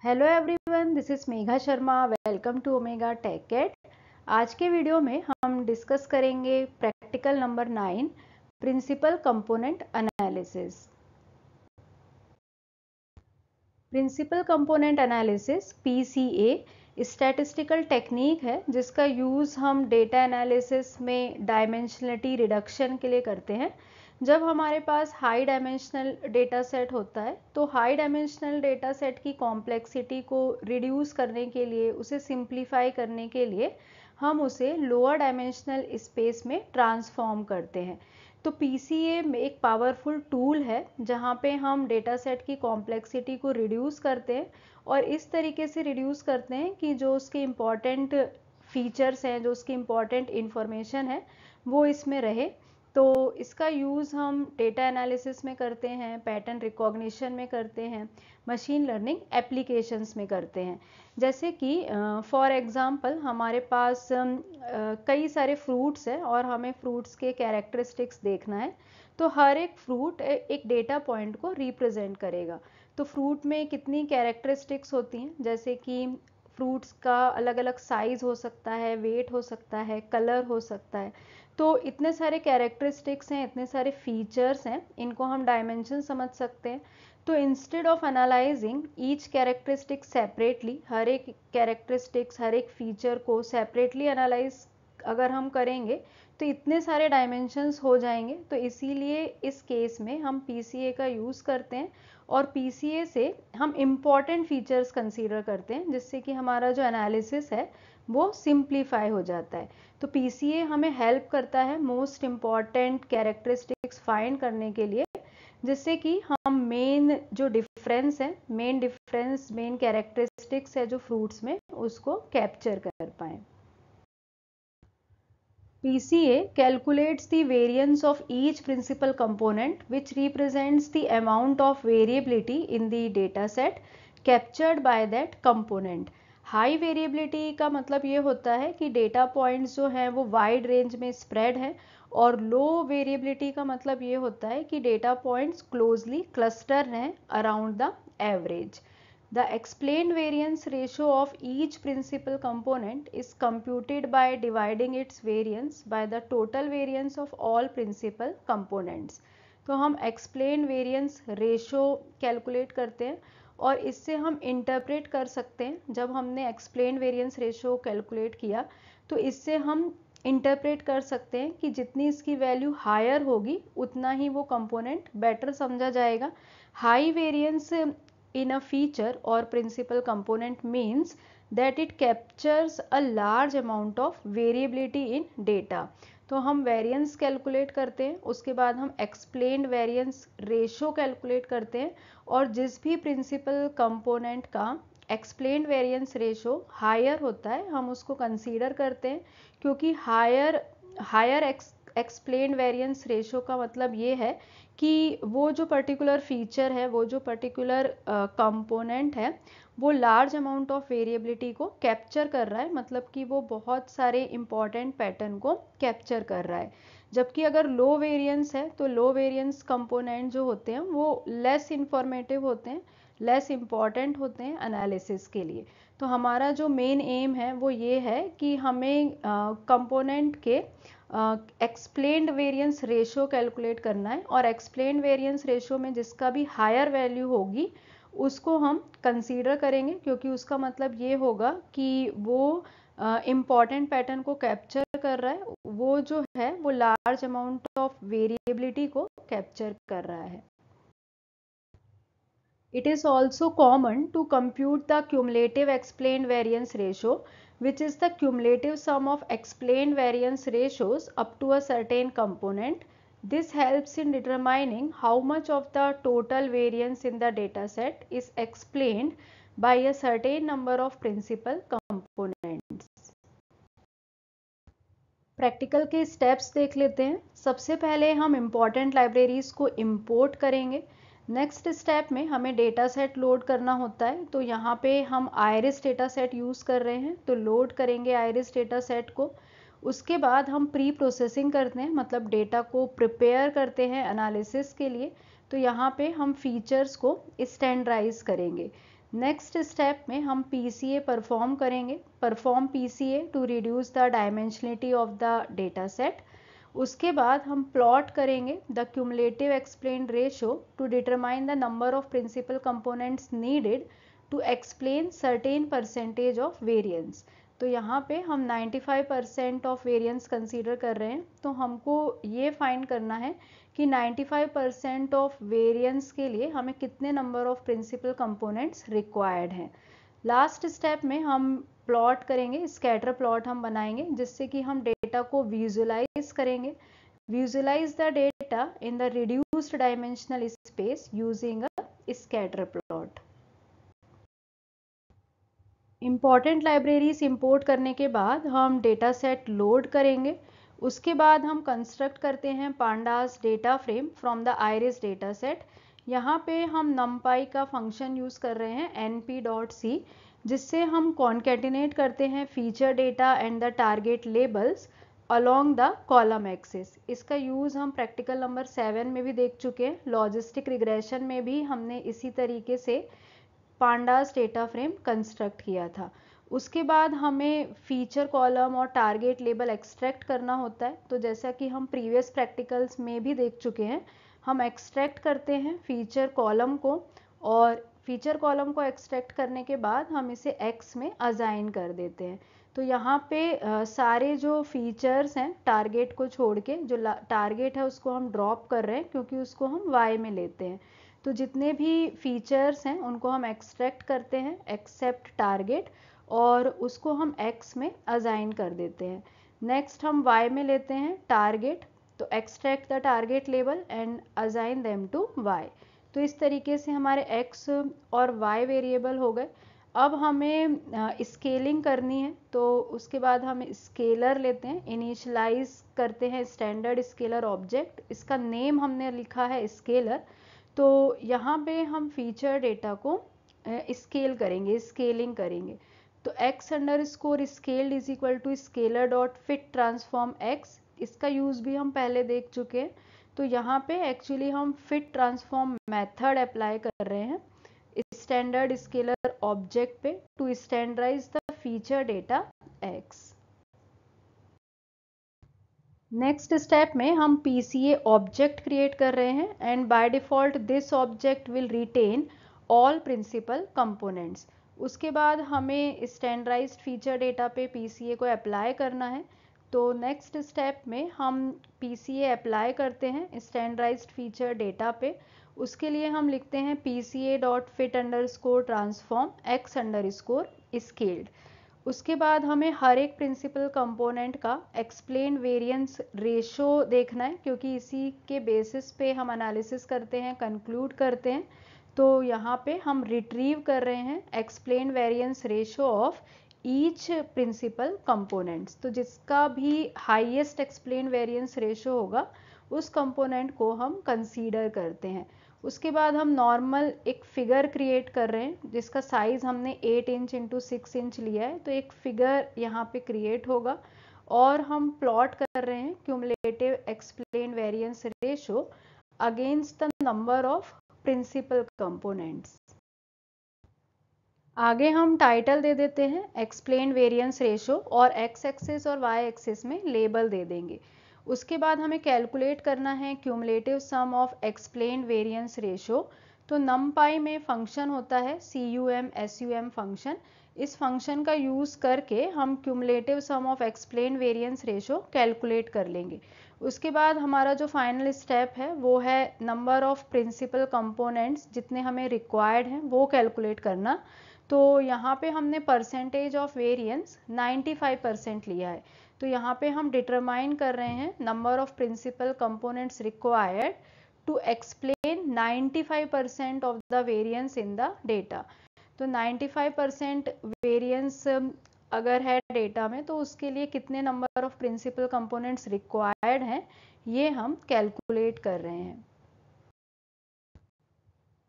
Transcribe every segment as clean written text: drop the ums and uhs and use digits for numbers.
Hello everyone, this is Megha Sharma. Welcome to Omega Tech Ed. आज के video में हम डिस्कस करेंगे practical number 9, principal component analysis. Principal component analysis PCA statistical technique है जिसका use हम डेटा एनालिसिस में डायमेंशनलिटी रिडक्शन के लिए करते हैं। जब हमारे पास हाई डायमेंशनल डेटा सेट होता है तो हाई डायमेंशनल डेटा सेट की कॉम्प्लेक्सिटी को रिड्यूस करने के लिए, उसे सिंप्लीफाई करने के लिए हम उसे लोअर डायमेंशनल स्पेस में ट्रांसफॉर्म करते हैं। तो पीसीए में एक पावरफुल टूल है जहाँ पे हम डेटा सेट की कॉम्प्लेक्सिटी को रिड्यूस करते हैं और इस तरीके से रिड्यूस करते हैं कि जो उसके इम्पॉर्टेंट फीचर्स हैं, जो उसकी इम्पॉर्टेंट इंफॉर्मेशन है, वो इसमें रहे। तो इसका यूज़ हम डेटा एनालिसिस में करते हैं, पैटर्न रिकॉग्निशन में करते हैं, मशीन लर्निंग एप्लीकेशंस में करते हैं। जैसे कि फॉर एग्ज़ाम्पल हमारे पास कई सारे फ्रूट्स हैं और हमें फ्रूट्स के कैरेक्टरिस्टिक्स देखना है। तो हर एक फ्रूट एक डेटा पॉइंट को रिप्रेजेंट करेगा। तो फ्रूट में कितनी कैरेक्टरिस्टिक्स होती हैं, जैसे कि फ्रूट्स का अलग अलग साइज़ हो सकता है, वेट हो सकता है, कलर हो सकता है। तो इतने सारे कैरेक्टरिस्टिक्स हैं, इतने सारे फीचर्स हैं, इनको हम डायमेंशन समझ सकते हैं। तो instead of analysing each characteristic separately, हर एक कैरेक्टरिस्टिक्स, हर एक फीचर को सेपरेटली एनालाइज अगर हम करेंगे तो इतने सारे डायमेंशंस हो जाएंगे। तो इसीलिए इस केस में हम पीसीए का यूज़ करते हैं और पीसीए से हम इम्पॉर्टेंट फीचर्स कंसीडर करते हैं जिससे कि हमारा जो एनालिसिस है वो सिंप्लीफाई हो जाता है। तो पीसीए हमें हेल्प करता है मोस्ट इम्पॉर्टेंट कैरेक्टरिस्टिक्स फाइंड करने के लिए, जिससे कि हम मेन जो डिफरेंस है, मेन कैरेक्टरिस्टिक्स है जो फ्रूट्स में, उसको कैप्चर कर पाएँ। PCA calculates the variance of each principal component which represents the amount of variability in the data set captured by that component. High variability का मतलब ये होता है कि डेटा पॉइंट्स जो हैं वो वाइड रेंज में स्प्रेड है, और लो वेरिएबिलिटी का मतलब ये होता है कि डेटा पॉइंट्स क्लोजली क्लस्टर हैं around the average. The explained variance ratio of each principal component is computed by dividing its variance by the total variance of all principal components. तो हम explained variance ratio कैलकुलेट करते हैं और इससे हम interpret कर सकते हैं, जब हमने explained variance ratio कैलकुलेट किया तो इससे हम इंटरप्रेट कर सकते हैं कि जितनी इसकी वैल्यू हायर होगी उतना ही वो कंपोनेंट बेटर समझा जाएगा. High variance in a feature or principal component means that it captures a large amount of variability in data. तो हम वेरिएंस कैलकुलेट करते हैं, उसके बाद हम एक्सप्लेन्ड वेरिएंस रेशो कैलकुलेट करते हैं, और जिस भी प्रिंसिपल कंपोनेंट का एक्सप्लेन्ड वेरिएंस रेशो हायर होता है हम उसको कंसीडर करते हैं, क्योंकि हायर एक्सप्लेन्ड वेरिएंस रेशो का मतलब ये है कि वो जो पर्टिकुलर फीचर है, वो जो पर्टिकुलर कंपोनेंट है, वो लार्ज अमाउंट ऑफ वेरिएबिलिटी को कैप्चर कर रहा है, मतलब कि वो बहुत सारे इंपॉर्टेंट पैटर्न को कैप्चर कर रहा है. जबकि अगर लो वेरिएंस है तो लो वेरिएंस कंपोनेंट जो होते हैं वो लेस इंफॉर्मेटिव होते हैं, लेस इम्पॉर्टेंट होते हैं एनालिसिस के लिए. तो हमारा जो मेन एम है वो ये है कि हमें कंपोनेंट के एक्सप्लेन्ड वेरिएंस रेशो कैलकुलेट करना है, और एक्सप्लेन्ड वेरिएंस रेशो में जिसका भी हायर वैल्यू होगी उसको हम कंसीडर करेंगे, क्योंकि उसका मतलब ये होगा कि वो इम्पॉर्टेंट पैटर्न को कैप्चर कर रहा है, वो जो है वो लार्ज अमाउंट ऑफ वेरिएबिलिटी को कैप्चर कर रहा है. It is also common to compute the cumulative explained variance ratio, which is the cumulative sum of explained variance ratios up to a certain component. This helps in determining how much of the total variance in the dataset is explained by a certain number of principal components. Practical के steps देख लेते हैं. सबसे पहले हम important libraries को import करेंगे. Next step में हमें डेटा सेट लोड करना होता है, तो यहाँ पे हम आयरिस डेटा सेट यूज़ कर रहे हैं, तो लोड करेंगे आयरिस डेटा सेट को. उसके बाद हम प्री प्रोसेसिंग करते हैं, मतलब डेटा को प्रिपेयर करते हैं एनालिसिस के लिए. तो यहाँ पे हम फीचर्स को स्टैंडर्डाइज करेंगे. नेक्स्ट स्टेप में हम PCA परफॉर्म करेंगे, perform PCA to reduce the dimensionality of the data set. उसके बाद हम प्लॉट करेंगे the cumulative explained ratio to determine the number of principal components needed to explain certain percentage of variance. तो यहाँ पे हम 95% of variance consider कर रहे हैं, तो हमको ये फाइंड करना है कि 95% ऑफ वेरिएंस के लिए हमें कितने number of principal components required हैं। लास्ट स्टेप में हम प्लॉट करेंगे, स्कैटर प्लॉट हम बनाएंगे जिससे कि हम डेटा को विजुलाइज करेंगे। Visualise the data in the reduced dimensional space using a scatter plot. Important libraries import करने के बाद हम डेटा सेट लोड करेंगे। उसके बाद हम कंस्ट्रक्ट करते हैं pandas data frame from the iris data set. यहाँ पे हम numpy का फंक्शन यूज़ कर रहे हैं np.c, जिससे हम कॉन्केटिनेट करते हैं feature data and the target labels along the column axis. इसका यूज़ हम प्रैक्टिकल नंबर 7 में भी देख चुके हैं। लॉजिस्टिक रिग्रेशन में भी हमने इसी तरीके से पांडास डेटा फ्रेम कंस्ट्रक्ट किया था। उसके बाद हमें फीचर कॉलम और टारगेट लेबल एक्सट्रैक्ट करना होता है। तो जैसा कि हम प्रीवियस प्रैक्टिकल्स में भी देख चुके हैं, हम एक्सट्रैक्ट करते हैं फीचर कॉलम को, और फीचर कॉलम को एक्सट्रैक्ट करने के बाद हम इसे एक्स में असाइन कर देते हैं। तो यहाँ पे सारे जो फीचर्स हैं टारगेट को छोड़ के, जो टारगेट है उसको हम ड्रॉप कर रहे हैं क्योंकि उसको हम वाई में लेते हैं। तो जितने भी फीचर्स हैं उनको हम एक्सट्रैक्ट करते हैं एक्सेप्ट टारगेट, और उसको हम एक्स में असाइन कर देते हैं। नेक्स्ट हम वाई में लेते हैं टारगेट, तो extract the target label and assign them to y. तो इस तरीके से हमारे एक्स और वाई वेरिएबल हो गए। अब हमें स्केलिंग करनी है, तो उसके बाद हम स्केलर लेते हैं, इनिशियलाइज करते हैं स्टैंडर्ड स्केलर ऑब्जेक्ट। इसका नेम हमने लिखा है स्केलर। तो यहाँ पे हम फीचर डेटा को स्केल करेंगे, स्केलिंग करेंगे। तो x underscore scaled is equal to scaler dot fit transform x, इसका यूज़ भी हम पहले देख चुके हैं। तो यहाँ पे एक्चुअली हम फिट ट्रांसफॉर्म मेथड अप्लाई कर रहे हैं स्टैंडर्ड स्केलर ऑब्जेक्ट पे to standardise the feature data x। Next step में हम PCA ऑब्जेक्ट क्रिएट कर रहे हैं and by default this object will retain all principal components. उसके बाद हमें स्टैंडर्डाइज्ड फीचर डेटा पे PCA को अप्लाई करना है। तो नेक्स्ट स्टेप में हम PCA अप्लाई करते हैं स्टैंडर्डाइज्ड फीचर डेटा पे। उसके लिए हम लिखते हैं PCA dot fit underscore transform x underscore scaled. उसके बाद हमें हर एक प्रिंसिपल कंपोनेंट का एक्सप्लेन वेरिएंस रेशो देखना है, क्योंकि इसी के बेसिस पे हम एनालिसिस करते हैं, कंक्लूड करते हैं। तो यहाँ पे हम रिट्रीव कर रहे हैं explain variance ratio of each principal components. तो जिसका भी हाईएस्ट एक्सप्लेन वेरिएंस रेशो होगा उस कंपोनेंट को हम कंसीडर करते हैं। उसके बाद हम नॉर्मल एक फिगर क्रिएट कर रहे हैं जिसका साइज हमने 8 इंच इंटू 6 इंच लिया है। तो एक फिगर यहाँ पे क्रिएट होगा और हम प्लॉट कर रहे हैं cumulative explain variance ratio against the number of principal components. आगे हम टाइटल दे देते हैं एक्सप्लेन वेरिएंस रेशो और एक्स एक्सिस और वाई एक्सिस में लेबल दे देंगे। उसके बाद हमें कैलकुलेट करना है cumulative sum of explain variance ratio. तो numpy में फंक्शन होता है cum फंक्शन। इस फंक्शन का यूज़ करके हम cumulative sum of explain variance ratio calculate कर लेंगे। उसके बाद हमारा जो फाइनल स्टेप है वो है नंबर ऑफ प्रिंसिपल कंपोनेंट्स जितने हमें रिक्वायर्ड हैं वो कैलकुलेट करना। तो यहाँ पे हमने परसेंटेज ऑफ वेरिएंस 95% लिया है। तो यहाँ पे हम डिटरमाइन कर रहे हैं number of principal components required to explain 95% of the variance in the data. तो 95% वेरिएंस अगर है डेटा में तो उसके लिए कितने number of principal components required हैं ये हम कैलकुलेट कर रहे हैं।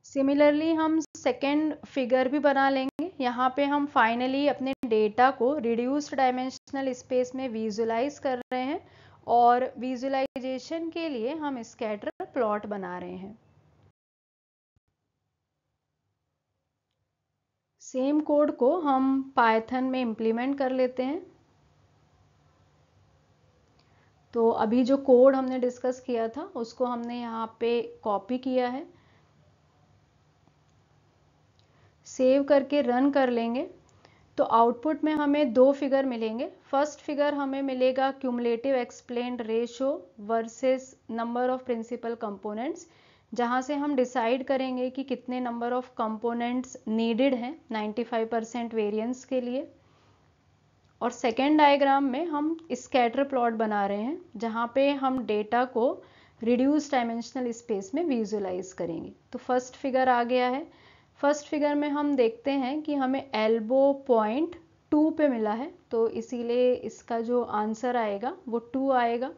सिमिलरली हम सेकेंड फिगर भी बना लेंगे। यहाँ पे हम फाइनली अपने डेटा को रिड्यूस्ड डायमेंशनल स्पेस में विजुलाइज कर रहे हैं और विजुलाइजेशन के लिए हम स्कैटर प्लॉट बना रहे हैं। सेम कोड को हम पाइथन में इम्प्लीमेंट कर लेते हैं। तो अभी जो कोड हमने डिस्कस किया था उसको हमने यहाँ पे कॉपी किया है, सेव करके रन कर लेंगे तो आउटपुट में हमें दो फिगर मिलेंगे। फर्स्ट फिगर हमें मिलेगा cumulative explained ratio versus number of principal components, जहाँ से हम डिसाइड करेंगे कि कितने नंबर ऑफ कंपोनेंट्स नीडेड हैं 95% वेरिएंस के लिए। और सेकेंड डायग्राम में हम स्कैटर प्लॉट बना रहे हैं जहाँ पे हम डेटा को रिड्यूस डायमेंशनल स्पेस में विजुलाइज करेंगे। तो फर्स्ट फिगर आ गया है। फर्स्ट फिगर में हम देखते हैं कि हमें एल्बो पॉइंट 2 पे मिला है, तो इसीलिए इसका जो आंसर आएगा वो 2 आएगा।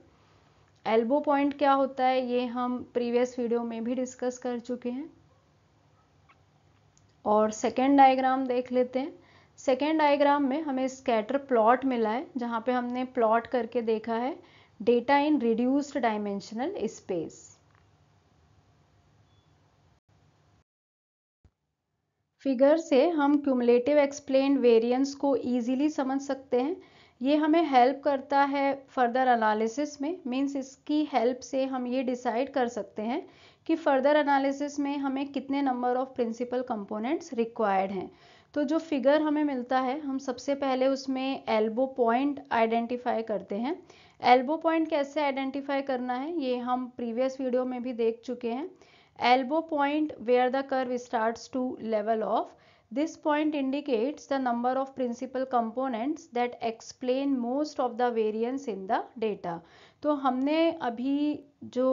एल्बो पॉइंट क्या होता है ये हम प्रीवियस वीडियो में भी डिस्कस कर चुके हैं। और सेकेंड डायग्राम देख लेते हैं। सेकेंड डायग्राम में हमें स्कैटर प्लॉट मिला है जहाँ पे हमने प्लॉट करके देखा है डेटा इन रिड्यूस्ड डायमेंशनल स्पेस। फिगर से हम क्यूमुलेटिव एक्सप्लेन्ड वेरिएंस को इजीली समझ सकते हैं। ये हमें हेल्प करता है फर्दर एनालिसिस में, मींस इसकी हेल्प से हम ये डिसाइड कर सकते हैं कि फर्दर एनालिसिस में हमें कितने number of principal components required हैं। तो जो फिगर हमें मिलता है हम सबसे पहले उसमें एल्बो पॉइंट आइडेंटिफाई करते हैं। एल्बो पॉइंट कैसे आइडेंटिफाई करना है ये हम प्रीवियस वीडियो में भी देख चुके हैं। Elbow point where the curve starts to level off. This point indicates the number of principal components that explain most of the variance in the data. तो हमने अभी जो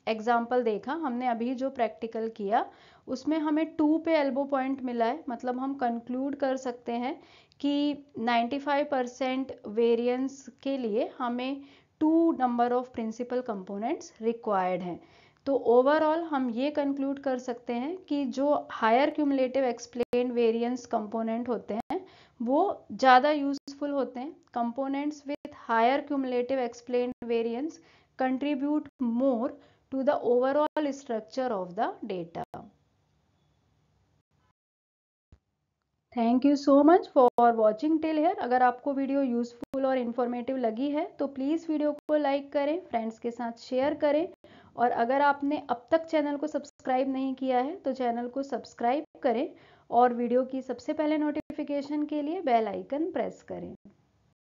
एग्जाम्पल देखा, हमने अभी जो प्रैक्टिकल किया उसमें हमें 2 पे एल्बो पॉइंट मिला है, मतलब हम कंक्लूड कर सकते हैं कि 95% वेरिएंस के लिए हमें 2 number of principal components required हैं। तो ओवरऑल हम ये कंक्लूड कर सकते हैं कि जो higher cumulative explained variance component होते हैं वो ज़्यादा यूजफुल होते हैं। Components with higher cumulative explained variance contribute more to the overall structure of the data. Thank you so much for watching till here. अगर आपको वीडियो यूजफुल और informative लगी है तो प्लीज़ वीडियो को लाइक करें, फ्रेंड्स के साथ शेयर करें, और अगर आपने अब तक चैनल को सब्सक्राइब नहीं किया है तो चैनल को सब्सक्राइब करें और वीडियो की सबसे पहले नोटिफिकेशन के लिए बेल आइकन प्रेस करें।